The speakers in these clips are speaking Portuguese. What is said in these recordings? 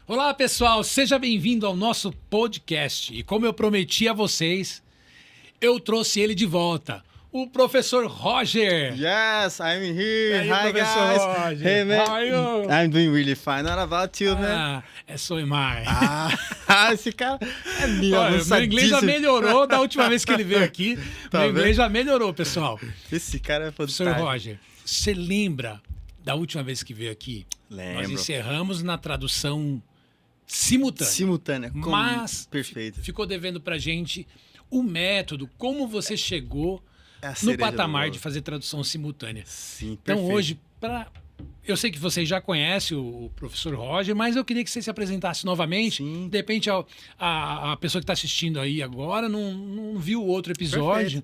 Olá, pessoal, seja bem-vindo ao nosso podcast. E como eu prometi a vocês, eu trouxe ele de volta, o professor Roger. Yes, I'm here. Hey, Hi, Professor guys. Roger. Hey, man. How are you? I'm doing really fine. Not about you, man. So am I. Esse cara é meu Meu inglês já melhorou da última vez que ele veio aqui. Tá meu inglês vendo? já melhorou, pessoal. Esse cara é fantástico. Professor Roger, você lembra da última vez que veio aqui? Lembro. Nós encerramos na tradução simultânea. Simultânea. Mas Perfeito. ficou devendo pra gente o método, como você chegou É a no cereja do patamar bolo. de fazer tradução simultânea. Sim, Então perfeito. hoje, eu sei que vocês já conhecem o professor Roger, mas eu queria que você se apresentasse novamente. Sim. De repente, a pessoa que está assistindo aí agora não viu o outro episódio.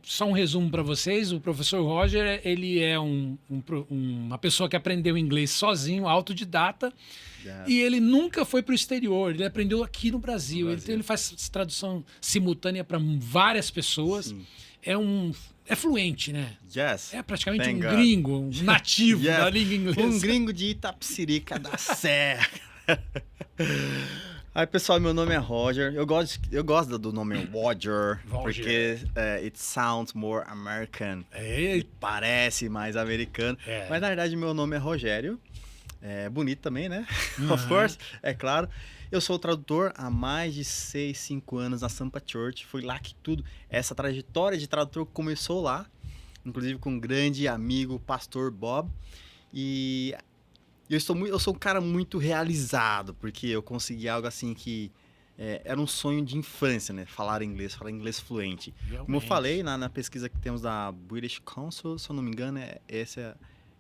Só um resumo para vocês. O professor Roger, ele é uma pessoa que aprendeu inglês sozinho, autodidata. Yeah. E ele nunca foi para o exterior, ele aprendeu aqui no Brasil. No Brasil. Então ele faz tradução simultânea para várias pessoas. Sim. É fluente, né? Yes. É praticamente Thank um God. gringo, um nativo Yes. da língua inglesa. Um gringo de Itapecerica da Serra. Aí, pessoal, meu nome é Roger. Eu gosto do nome Roger, porque it sounds more American. E parece mais americano. Mas, na verdade, meu nome é Rogério. É bonito também, né? Of course, é claro. Eu sou tradutor há mais de 6, 5 anos na Sampa Church. Foi lá que essa trajetória de tradutor começou lá. Inclusive com um grande amigo, o pastor Bob. E eu sou um cara muito realizado, porque eu consegui algo assim que era um sonho de infância, né? Falar inglês fluente. Realmente. Como eu falei na pesquisa que temos da British Council, se eu não me engano, esse é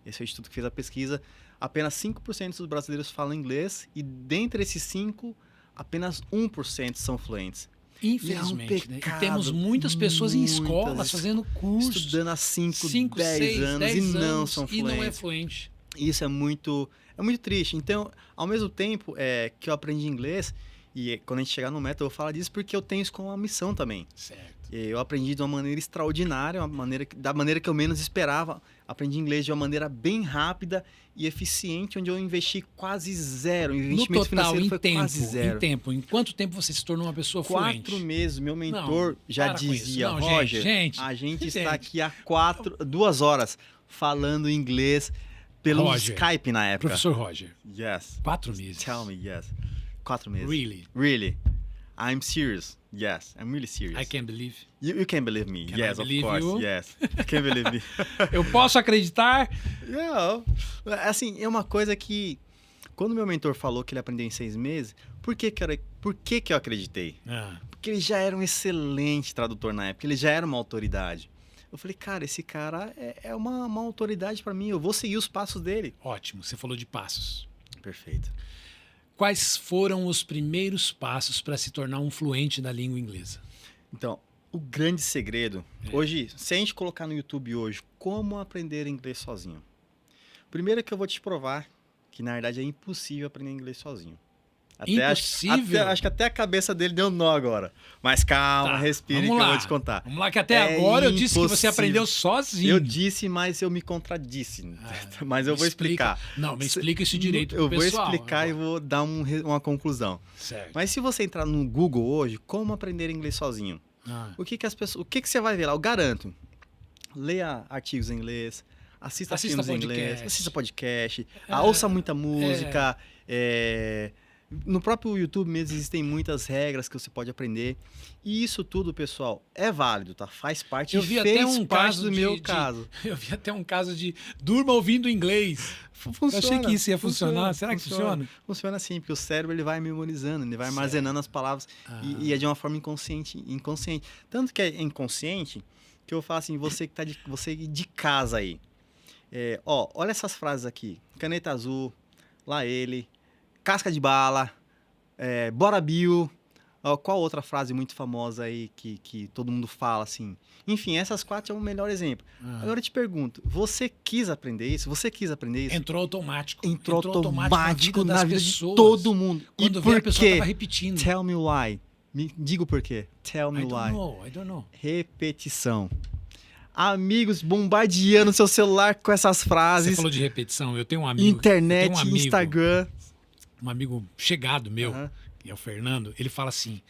o instituto que fez a pesquisa. Apenas 5% dos brasileiros falam inglês e dentre esses 5%, apenas 1% são fluentes. Infelizmente, né? E pecado, temos muitas pessoas em escolas fazendo cursos. Estudando há 5, 10 6, anos 10 e não anos, são e fluentes. não é fluente. Isso é muito triste. Então, ao mesmo tempo que eu aprendi inglês, e quando a gente chegar no método eu vou falar disso porque eu tenho isso como uma missão também. Certo. Eu aprendi de uma maneira extraordinária, da maneira que eu menos esperava. Aprendi inglês de uma maneira bem rápida e eficiente, onde eu investi quase zero. O investimento No total, financeiro foi quase zero. em quanto tempo você se tornou uma pessoa fluente? 4 meses. Meu mentor já para com dizia, isso. Não, Roger, gente, a gente gente. está aqui há 2 horas falando inglês pelo Roger, Skype na época. Professor Roger, Yes. 4 meses. Tell me, yes. 4 meses. Really? I'm serious. Yes, I'm really serious. I can't believe. You can believe me. Can Yes, I of believe course. you? Yes. You can believe me. Eu posso acreditar? Não. Assim, é uma coisa que quando meu mentor falou que ele aprendeu em 6 meses, por que eu acreditei? Porque ele já era um excelente tradutor na época, ele já era uma autoridade. Eu falei, cara, esse cara é uma autoridade para mim, eu vou seguir os passos dele. Ótimo, você falou de passos. Perfeito. Quais foram os primeiros passos para se tornar um fluente da língua inglesa? Então, o grande segredo, hoje, se a gente colocar no YouTube hoje, como aprender inglês sozinho? Primeiro é que eu vou te provar que, na verdade, é impossível aprender inglês sozinho. Impossível? Acho que até a cabeça dele deu um nó agora. Mas calma, respire que eu vou te contar. Vamos lá, que até agora eu disse que você aprendeu sozinho. Eu disse, mas eu me contradisse. Mas eu vou explicar. Não, me explica isso direito pro pessoal. Eu vou explicar e vou dar uma conclusão. Certo. Mas se você entrar no Google hoje, como aprender inglês sozinho? O que você vai ver lá? Eu garanto. Leia artigos em inglês, assista filmes em inglês, assista podcast, ouça muita música. No próprio YouTube mesmo existem muitas regras que você pode aprender. E isso tudo, pessoal, é válido, tá? Faz parte, do meu caso. Eu vi até um caso de durma ouvindo inglês. Funciona. Eu achei que isso ia funcionar. Será que funciona? Funciona sim, porque o cérebro ele vai memorizando, ele vai armazenando as palavras e é de uma forma inconsciente. Tanto que é inconsciente que eu falo assim, você de casa aí. Olha essas frases aqui. Caneta azul, lá ele, casca de bala, bora Bill. Qual outra frase muito famosa aí que todo mundo fala assim? Enfim, essas 4 é o melhor exemplo. Agora eu te pergunto, você quis aprender isso? Entrou automático. Entrou automático na vida de pessoas. todo mundo. Quando e por a pessoa quê? tava repetindo. Tell me why. Me diga o porquê. Tell me why. I don't know. Repetição. Amigos bombardeando seu celular com essas frases. Você falou de repetição. Eu tenho um amigo. Internet, Instagram. um amigo chegado meu, que é o Fernando, ele fala assim,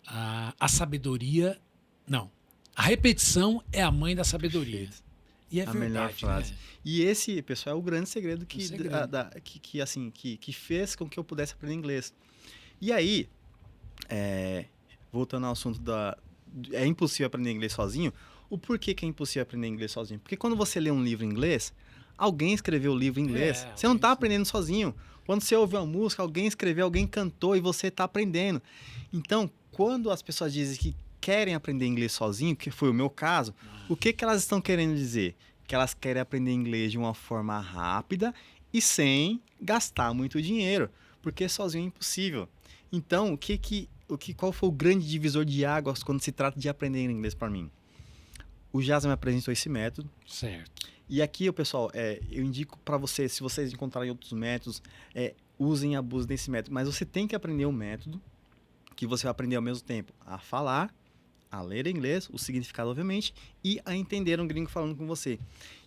a sabedoria... Não, a repetição é a mãe da sabedoria. Perfeito. E é a verdade, melhor frase. né? E esse, pessoal, é o grande segredo que, segredo. que fez com que eu pudesse aprender inglês. E aí, voltando ao assunto é impossível aprender inglês sozinho. O porquê que é impossível aprender inglês sozinho? Porque quando você lê um livro em inglês, alguém escreveu o livro em inglês. Você não está aprendendo sozinho. Quando você ouve uma música, alguém escreveu, alguém cantou e você está aprendendo. Então, quando as pessoas dizem que querem aprender inglês sozinho, que foi o meu caso, o que elas estão querendo dizer? Que elas querem aprender inglês de uma forma rápida e sem gastar muito dinheiro, porque sozinho é impossível. Então, qual foi o grande divisor de águas quando se trata de aprender inglês para mim? O Jasa me apresentou esse método. Certo. E aqui, pessoal, eu indico para vocês, se vocês encontrarem outros métodos, usem e abusem desse método. Mas você tem que aprender um método que você vai aprender ao mesmo tempo a falar, a ler inglês, o significado, obviamente, e a entender um gringo falando com você.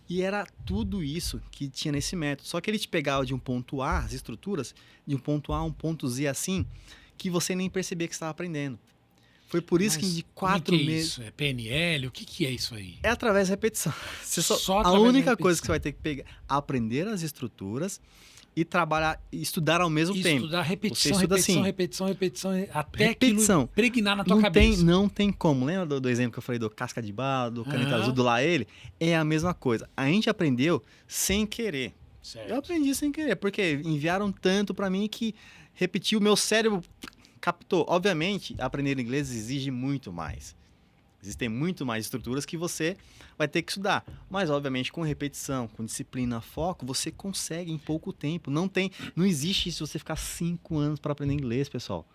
E era tudo isso que tinha nesse método. Só que ele te pegava de um ponto A, as estruturas, de um ponto A a um ponto Z assim, que você nem percebia que estava aprendendo. Foi por isso que de 4 meses... Isso? É PNL? O que é isso aí? É através da repetição. Só a única coisa que você vai ter que pegar, aprender as estruturas e trabalhar, estudar ao mesmo tempo. Estudar repetição, repetição, até repetição. Aquilo impregnar na tua cabeça. Não tem como. Lembra do exemplo que eu falei do casca de bala, do caneta azul, do lá ele? É a mesma coisa. A gente aprendeu sem querer. Certo. Eu aprendi sem querer, porque enviaram tanto para mim que repetiu, o meu cérebro captou. Obviamente, aprender inglês exige muito mais. Existem muito mais estruturas que você vai ter que estudar. Mas, obviamente, com repetição, com disciplina, foco, você consegue em pouco tempo. Não existe isso você ficar 5 anos para aprender inglês, pessoal.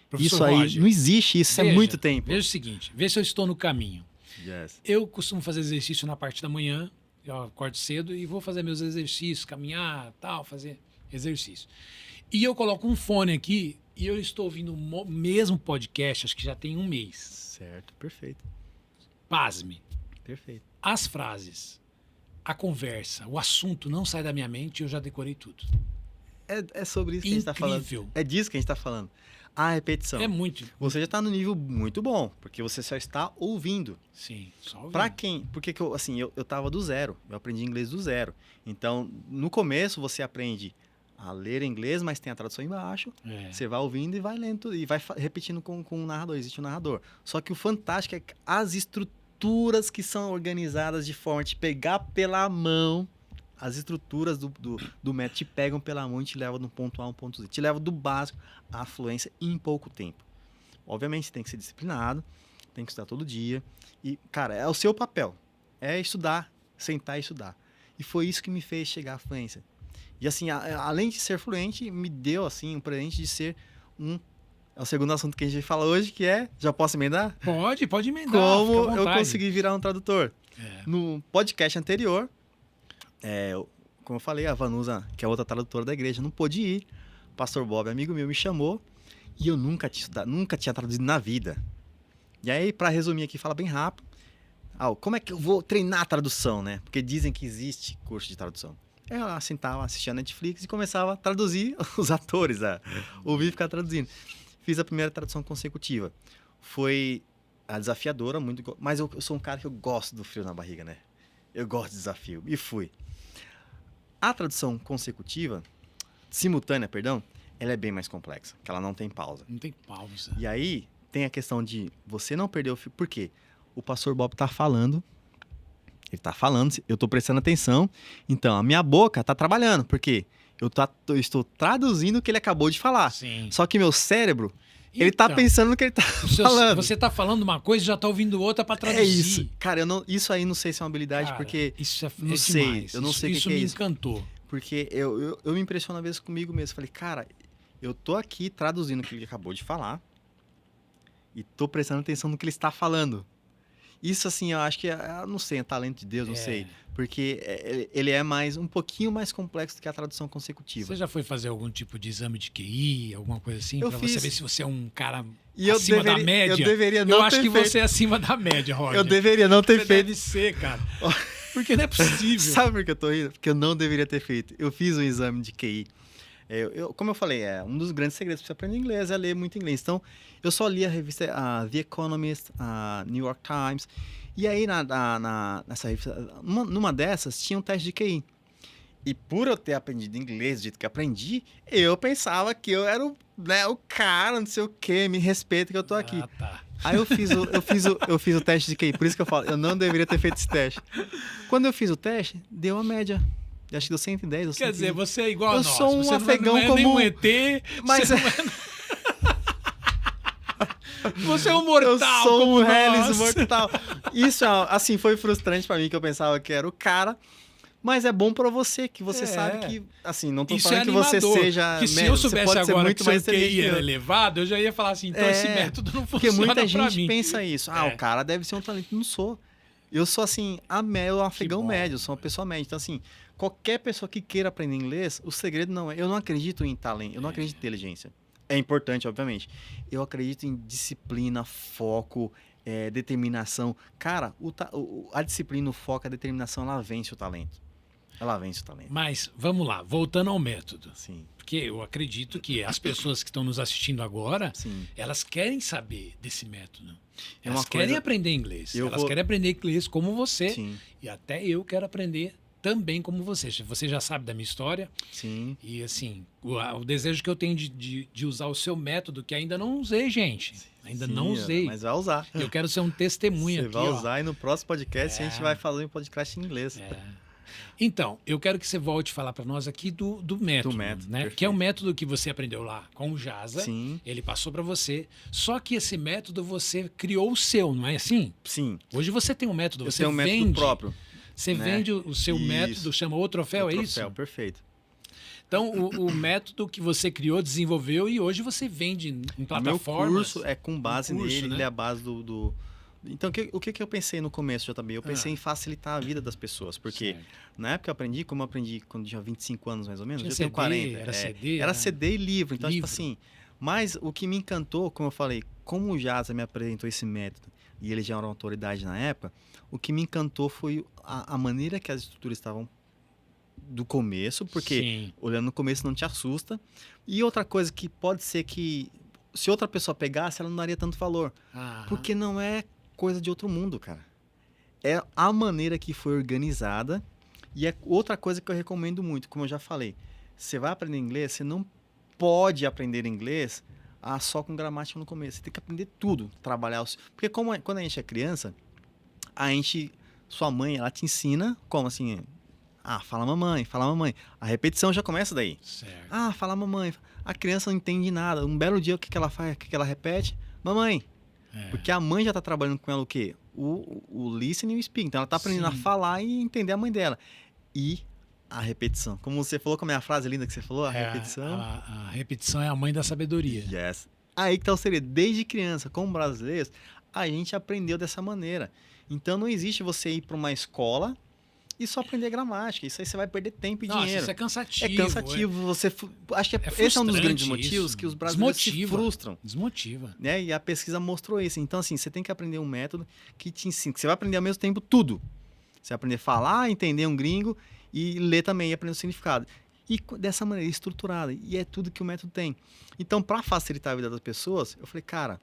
Professor isso aí, Roger, não existe isso, é muito tempo. Veja o seguinte, vê se eu estou no caminho. Yes. Eu costumo fazer exercício na parte da manhã, eu acordo cedo e vou fazer meus exercícios, caminhar, tal, fazer exercício. E eu coloco um fone aqui e eu estou ouvindo o mesmo podcast, acho que já tem 1 mês. Certo, perfeito. Pasme. Perfeito. As frases, a conversa, o assunto não sai da minha mente e eu já decorei tudo. É sobre isso que a gente está falando. É disso que a gente está falando. A repetição. É muito. Você já está no nível muito bom, porque você só está ouvindo. Sim, só ouvindo. Para quem? Porque eu estava do zero. Eu aprendi inglês do zero. Então, no começo, você aprende a ler inglês, mas tem a tradução embaixo. Você vai ouvindo e vai lendo e vai repetindo com o narrador. Existe um narrador. Só que o fantástico é que as estruturas que são organizadas de forma a te pegar pela mão, as estruturas do método te pegam pela mão e te levam do ponto A a um ponto Z. Te levam do básico à fluência em pouco tempo. Obviamente, tem que ser disciplinado, tem que estudar todo dia. E, cara, é o seu papel. É estudar, sentar e estudar. E foi isso que me fez chegar à fluência. E assim, além de ser fluente, me deu assim um presente de ser é o segundo assunto que a gente fala hoje, que é... Já posso emendar? Pode emendar. Como eu consegui virar um tradutor. No podcast anterior, como eu falei, a Vanusa, que é outra tradutora da igreja, não pôde ir. O pastor Bob, amigo meu, me chamou e eu nunca tinha traduzido na vida. E aí, para resumir aqui, fala bem rápido. Como é que eu vou treinar a tradução, né? Porque dizem que existe curso de tradução. Eu sentava, assistia a Netflix e começava a traduzir os atores, ouvir e ficar traduzindo. Fiz a primeira tradução consecutiva. Foi desafiadora, mas eu sou um cara que eu gosto do frio na barriga, né? Eu gosto de desafio. E fui. A tradução consecutiva, simultânea, perdão, ela é bem mais complexa, porque ela não tem pausa. Não tem pausa. E aí, tem a questão de você não perder o fio. Por quê? O pastor Bob tá falando... Ele tá falando, eu estou prestando atenção, então a minha boca está trabalhando, porque eu estou traduzindo o que ele acabou de falar. Sim. Só que meu cérebro, ele tá pensando no que ele tá falando. Você tá falando uma coisa e já tá ouvindo outra para traduzir. É isso. Cara, isso aí não sei se é uma habilidade, cara, porque... Isso é não sei, demais. eu não sei o que é isso. Isso me encantou. Porque eu me impressiono às vezes comigo mesmo. Falei, cara, eu tô aqui traduzindo o que ele acabou de falar e tô prestando atenção no que ele está falando. Isso, assim, eu acho que, não sei, é talento de Deus, não sei. Porque ele é um pouquinho mais complexo do que a tradução consecutiva. Você já foi fazer algum tipo de exame de QI, alguma coisa assim? Pra você ver se você é um cara acima da média? Eu deveria não ter feito. Eu acho que você é acima da média, Roger. Eu deveria não ter feito. Deve ser, cara. Porque não é possível. Sabe por que eu tô rindo? Porque eu não deveria ter feito. Eu fiz um exame de QI. Como eu falei, um dos grandes segredos para você aprender inglês é ler muito inglês. Então, eu só li a revista The Economist, a New York Times. E aí, nessa revista, numa dessas, tinha um teste de QI. E por eu ter aprendido inglês do jeito que aprendi, eu pensava que eu era o cara, não sei o quê, me respeita que eu tô aqui. Tá. Aí eu fiz o teste de QI, por isso que eu falo, eu não deveria ter feito esse teste. Quando eu fiz o teste, deu uma média. Eu acho que deu 110 ou 120. Quer dizer, você é igual a nós. Eu sou um você afegão não é comum. Nem um ET, mas você é um mortal. Eu sou como um Hellis nós. mortal. Isso, assim, foi frustrante pra mim, que eu pensava que era o cara. Mas é bom pra você, que você sabe que, assim, não tô Isso falando que você seja... Que se eu soubesse agora que seu QI era que elevado, eu já ia falar assim, então esse método não funciona pra mim. Porque muita gente pensa isso. O cara deve ser um talento. Não sou. Eu sou, assim, eu afegão médio, eu sou uma pessoa média. Então, assim, qualquer pessoa que queira aprender inglês, o segredo não é... Eu não acredito em talento, eu não acredito em inteligência. É importante, obviamente. Eu acredito em disciplina, foco, determinação. Cara, a disciplina, o foco, a determinação, ela vence o talento. Ela vence o talento. Mas, vamos lá, voltando ao método. Sim. Porque eu acredito que as pessoas que estão nos assistindo agora, Sim. elas querem saber desse método. Elas querem aprender inglês. Querem aprender inglês como você. Sim. E até eu quero aprender também como você. Você já sabe da minha história. Sim. E assim, o desejo que eu tenho de usar o seu método, que ainda não usei, gente. Ainda não usei. Mas vai usar. Eu quero ser um testemunha aqui. Você vai usar e no próximo podcast a gente vai fazer um podcast em inglês. Então, eu quero que você volte a falar para nós aqui do método, né? Perfeito. Que é o método que você aprendeu lá com o Jasa. Sim. Ele passou para você. Só que esse método você criou o seu, não é assim? Sim. Hoje você tem um método, você tenho um vende. método próprio. Você vende o seu método, chama O Troféu, é isso? Troféu, perfeito. Então, o método que você criou, desenvolveu e hoje você vende em plataformas. O meu curso é com base nele, né? ele é a base do... Então, o que eu pensei no começo, JB? Eu pensei em facilitar a vida das pessoas, porque na época eu aprendi, como eu aprendi quando tinha 25 anos mais ou menos, eu tenho 40. Era CD e livro, então tipo assim... Mas o que me encantou, como eu falei, como o Jasa me apresentou esse método, e ele já era uma autoridade na época, o que me encantou foi a maneira que as estruturas estavam do começo, porque olhando no começo não te assusta, e outra coisa que pode ser que se outra pessoa pegasse, ela não daria tanto valor, porque não é coisa de outro mundo, cara. É a maneira que foi organizada. E é outra coisa que eu recomendo muito, como eu já falei. Você vai aprender inglês, você não pode aprender inglês só com gramática no começo. Você tem que aprender tudo, trabalhar. Porque quando a gente é criança, sua mãe, ela te ensina como assim... fala mamãe, fala mamãe. A repetição já começa daí. Certo. Fala mamãe. A criança não entende nada. Um belo dia, o que ela faz? O que ela repete? Mamãe. Porque a mãe já está trabalhando com ela o quê? O listening e o speaking. Então ela está aprendendo a falar e entender a mãe dela. E a repetição. Como você falou, como é a frase linda que você falou? A repetição. A repetição é a mãe da sabedoria. Yes. Aí que está o segredo. Desde criança, como brasileiros, a gente aprendeu dessa maneira. Então não existe você ir para uma escola e só aprender gramática. Isso aí você vai perder tempo e dinheiro. Isso é cansativo. É cansativo. Acho que esse é um dos grandes motivos que os brasileiros se frustram. Desmotiva. Né? E a pesquisa mostrou isso. Então, assim, você tem que aprender um método que te ensina. Que você vai aprender ao mesmo tempo tudo. Você vai aprender a falar, entender um gringo e ler também e aprender o significado. E dessa maneira, estruturada. E é tudo que o método tem. Então, para facilitar a vida das pessoas, eu falei, cara,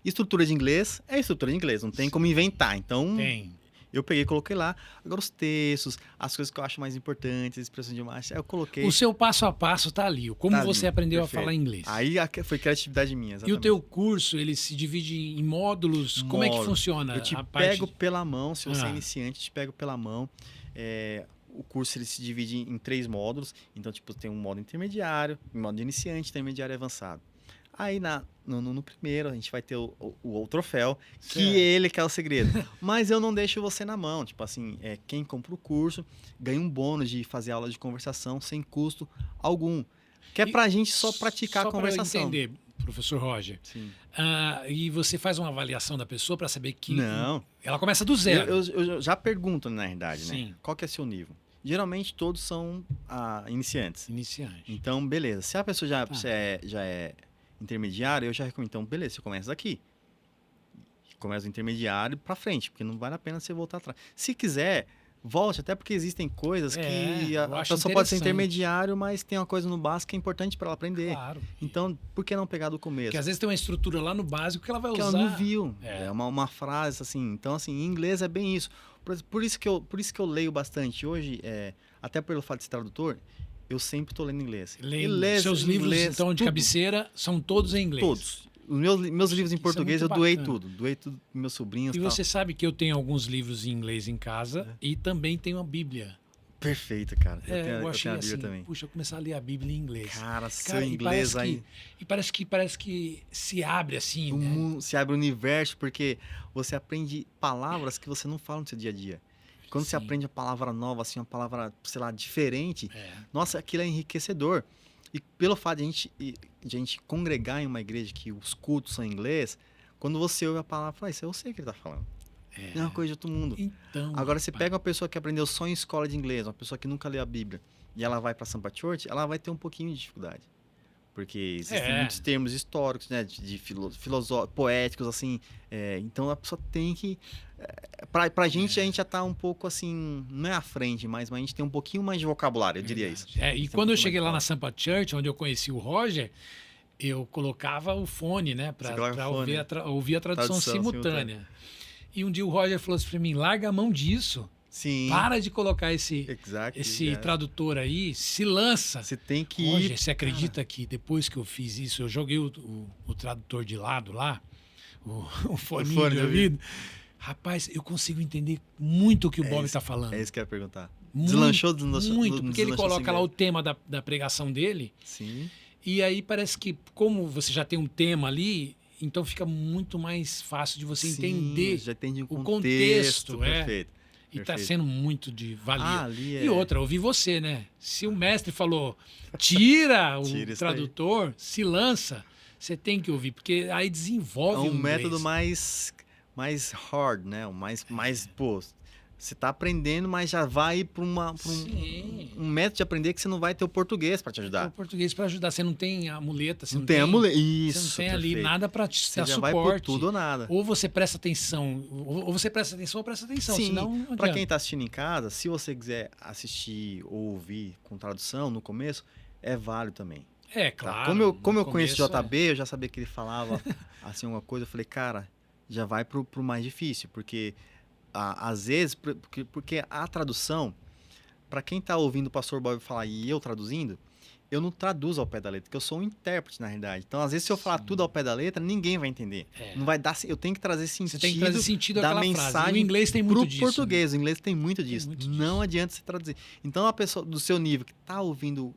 estrutura de inglês é estrutura de inglês. Não tem como inventar. Então... Eu peguei e coloquei lá. Agora os textos, as coisas que eu acho mais importantes, expressão de marcha, eu coloquei. O seu passo a passo tá ali. Como você aprendeu a falar inglês. Aí foi criatividade minha, exatamente. E o teu curso, ele se divide em módulos? Como é que funciona? Eu te pego pela mão, se você é iniciante, te pego pela mão. O curso ele se divide em 3 módulos. Então, tipo, tem um modo intermediário, um modo de iniciante, intermediário e avançado. Aí no primeiro a gente vai ter o troféu, que ele que é o segredo. Mas eu não deixo você na mão. Tipo assim, quem compra o curso ganha um bônus de fazer aula de conversação sem custo algum. Que é pra gente só praticar a conversação. Só pra eu entender, professor Roger. Sim. E você faz uma avaliação da pessoa para saber que... Não. Ela começa do zero. Eu já pergunto, na verdade, Sim. né? Qual que é seu nível? Geralmente todos são iniciantes. Então, beleza. Se a pessoa já é intermediário, eu já recomendo. Então, beleza, você começa daqui. Começa do intermediário para frente, porque não vale a pena você voltar atrás. Se quiser, volte, até porque existem coisas que a pessoa pode ser intermediário, mas tem uma coisa no básico que é importante para ela aprender. Claro. Então, por que não pegar do começo? Porque às vezes tem uma estrutura lá no básico que ela vai usar. Que ela não viu. É uma frase assim. Então, assim, em inglês é bem isso. Por isso que eu leio bastante. Hoje, até pelo fato de ser tradutor, eu sempre estou lendo inglês. Seus livros, então, de cabeceira, são todos em inglês? Todos. Os meus livros em português eu doei tudo para meus sobrinhos. E você sabe que eu tenho alguns livros em inglês em casa e também tenho a Bíblia. Perfeito, cara. Eu achei tenho a Bíblia assim, também. Puxa, eu começar a ler a Bíblia em inglês. Cara, seu inglês aí... E parece que se abre assim, né? Mundo, se abre o universo, porque você aprende palavras que você não fala no seu dia a dia. Quando você aprende uma palavra nova, assim, uma palavra, sei lá, diferente, nossa, aquilo é enriquecedor. E pelo fato de a gente congregar em uma igreja que os cultos são em inglês, quando você ouve a palavra, fala, isso eu sei o que ele está falando. Não é uma coisa de outro mundo. Então, agora, você pega uma pessoa que aprendeu só em escola de inglês, uma pessoa que nunca leu a Bíblia, e ela vai para Sampa Church, ela vai ter um pouquinho de dificuldade. Porque existem muitos termos históricos, né, de filosóficos, poéticos, assim. Então, a pessoa tem que... Pra gente, a gente já tá um pouco assim, não é à frente, mas a gente tem um pouquinho mais de vocabulário, eu diria isso. E quando eu cheguei lá na Sampa Church, onde eu conheci o Roger, eu colocava o fone, né, para ouvir a tradução simultânea. E um dia o Roger falou assim para mim, larga a mão disso. Sim. Para de colocar esse tradutor aí, se lança. Você tem que Roger, você acredita que depois que eu fiz isso, eu joguei o tradutor de lado lá, o fone de ouvido. Rapaz, eu consigo entender muito o que o Bob está falando. É isso que eu ia perguntar. Deslanchou, porque ele coloca lá o tema da pregação dele. Sim. E aí parece que, como você já tem um tema ali, então fica muito mais fácil de você entender já entende o contexto. Perfeito. E está sendo muito de valia. E outra, ouvir você, né? Se o mestre falou, tira o tradutor, se lança, você tem que ouvir, porque aí desenvolve um método mais hard, né? Pô, você tá aprendendo, mas já vai para um método de aprender que você não vai ter o português para te ajudar. O português para ajudar, você não tem a muleta, você não tem a muleta. Isso, você não tem ali nada para te dar suporte. Vai por tudo ou nada. Ou você presta atenção, ou presta atenção, Sim, senão para quem tá assistindo em casa, se você quiser assistir ou ouvir com tradução no começo, é válido também. Claro. Como eu conheço o JB, eu já sabia que ele falava assim uma coisa, eu falei, cara, já vai pro mais difícil, porque às vezes, porque a tradução, para quem está ouvindo o pastor Bob falar e eu traduzindo, eu não traduzo ao pé da letra, porque eu sou um intérprete, na realidade. Então, às vezes, se eu falar tudo ao pé da letra, ninguém vai entender. Não vai dar, eu tenho que trazer sentido, você tem que trazer sentido da mensagem frase. O inglês tem muito disso. Português, né? O inglês tem muito disso. Não adianta você traduzir. Então, a pessoa do seu nível que está ouvindo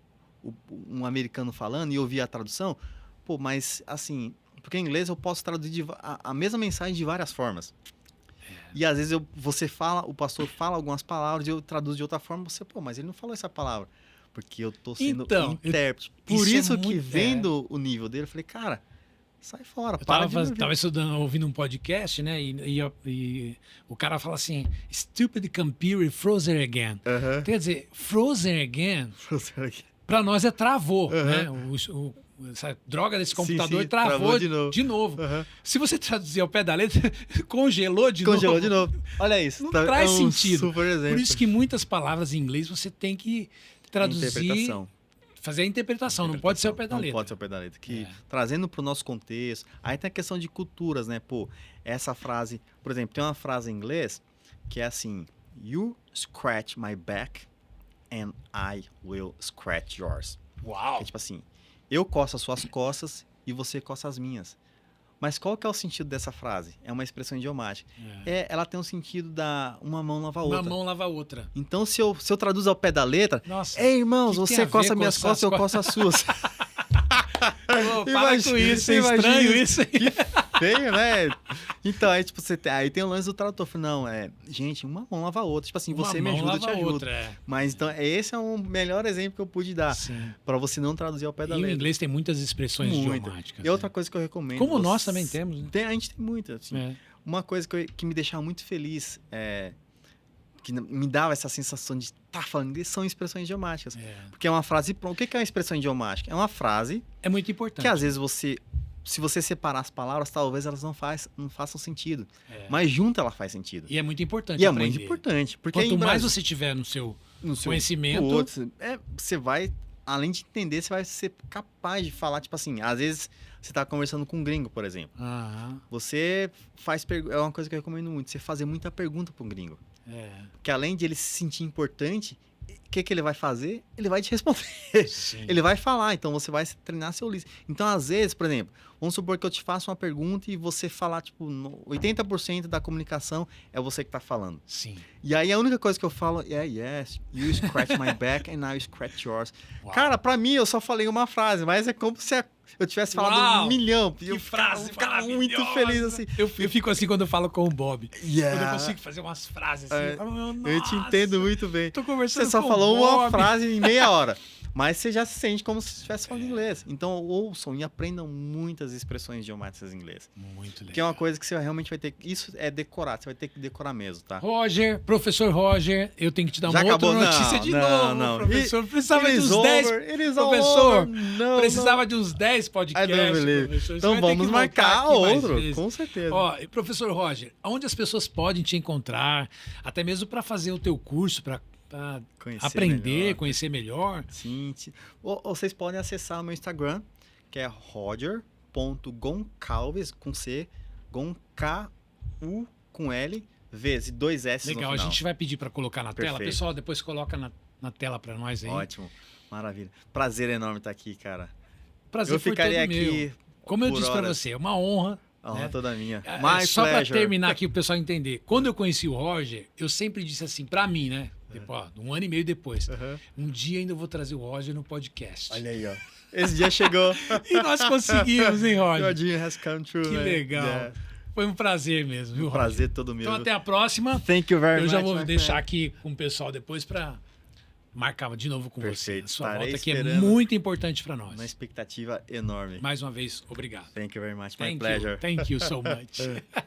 um americano falando e ouvir a tradução, pô, mas assim, porque em inglês eu posso traduzir a mesma mensagem de várias formas. E às vezes o pastor fala algumas palavras e eu traduzo de outra forma, mas ele não falou essa palavra. Porque eu tô sendo intérprete. Por isso que vendo o nível dele, eu falei, cara, sai fora. Eu tava ouvindo um podcast, né? E o cara fala assim, stupid computer frozen again. Quer dizer, frozen again, pra nós é travou, né? Essa droga desse computador travou de novo. Se você traduzir ao pé da letra, congelou de novo. Olha isso. Não traz sentido. Super exemplo. Por isso que muitas palavras em inglês você tem que traduzir, fazer a interpretação. Não pode ser ao pé da letra. Não pode ser ao pé da letra. Trazendo para o nosso contexto. Aí tem a questão de culturas, né? Pô, essa frase... Por exemplo, tem uma frase em inglês que é assim... You scratch my back and I will scratch yours. Uau! É tipo assim... Eu coço as suas costas e você coça as minhas. Mas qual que é o sentido dessa frase? É uma expressão idiomática. Ela tem um sentido da uma mão lava a outra. Uma mão lava a outra. Então, se eu traduz ao pé da letra... Nossa, ei, irmãos, você coça minhas costas, eu coço as suas. Para com isso, é estranho isso. Feio, né? Então, aí, tipo, aí tem o lance do tradutor. Não, gente, uma mão lava a outra. Tipo assim, você me ajuda, eu te ajudo. Outra, Mas, então, esse é um melhor exemplo que eu pude dar. Para você não traduzir ao pé da letra. E o inglês tem muitas expressões idiomáticas. E outra coisa que eu recomendo... Como nós também temos. Né? A gente tem muitas. Assim. Uma coisa que me deixava muito feliz, que me dava essa sensação de estar falando inglês, são expressões idiomáticas. Porque é uma frase... O que é uma expressão idiomática? É uma frase... É muito importante. Que às vezes você se você separar as palavras, talvez elas não façam sentido. Mas junto ela faz sentido. E é muito importante E aprender. É muito importante. Porque quanto mais você tiver no seu conhecimento... você vai, além de entender, você vai ser capaz de falar, tipo assim, às vezes você tá conversando com um gringo, por exemplo. Você faz... É uma coisa que eu recomendo muito, você fazer muita pergunta para um gringo. Porque além de ele se sentir importante... O que ele vai fazer? Ele vai te responder. Sim. Ele vai falar, então você vai treinar seu listening. Então, às vezes, por exemplo, vamos supor que eu te faça uma pergunta e você falar, tipo, 80% da comunicação é você que tá falando. Sim. E aí a única coisa que eu falo é, yes, you scratch my back and I scratch yours. Uau. Cara, pra mim eu só falei uma frase, mas é como se eu tivesse falado 1 milhão. Que frase ficava muito feliz assim. Eu fico assim quando eu falo com o Bob. Quando eu consigo fazer umas frases assim. Eu te entendo muito bem. Tô conversando Você só falou uma frase em meia hora. Mas você já se sente como se estivesse falando inglês. Então, ouçam e aprendam muitas expressões idiomáticas em inglês. Muito legal. Que é uma coisa que você realmente vai ter... Isso é decorar. Você vai ter que decorar mesmo, tá? Roger, professor Roger, eu tenho que te dar uma outra notícia de novo. Não. Professor, precisava de uns 10... Professor, precisava de uns 10 podcasts, professor. Então vamos marcar outro, com certeza. Ó, professor Roger, onde as pessoas podem te encontrar, até mesmo para fazer o teu curso, para aprender, conhecer melhor. Sim. Ou vocês podem acessar o meu Instagram, que é roger.goncalves, com C, Gon-K-U com L, vezes 2 S Legal, no final. A gente vai pedir para colocar na Perfeito. tela. Pessoal, depois coloca na tela para nós aí. Ótimo, maravilha. Prazer enorme estar aqui, cara. Prazer foi todo meu. Como eu disse para você, é uma honra. A honra toda minha. Só para terminar aqui, o pessoal entender. Quando eu conheci o Roger, eu sempre disse assim, para mim, né? Depois, 1 ano e meio depois. Um dia ainda eu vou trazer o Roger no podcast. Olha aí, ó. Esse dia chegou. E nós conseguimos, hein, Roger? Your dream has come true. Que legal. Yeah. Foi um prazer mesmo, viu, Roger? Prazer todo meu. Então até a próxima. Thank you very much. Eu já vou deixar aqui com o pessoal depois para marcar de novo com você. A sua volta aqui é muito importante para nós. Uma expectativa enorme. Mais uma vez, obrigado. Thank you very much. My pleasure. Thank you so much.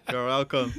You're welcome.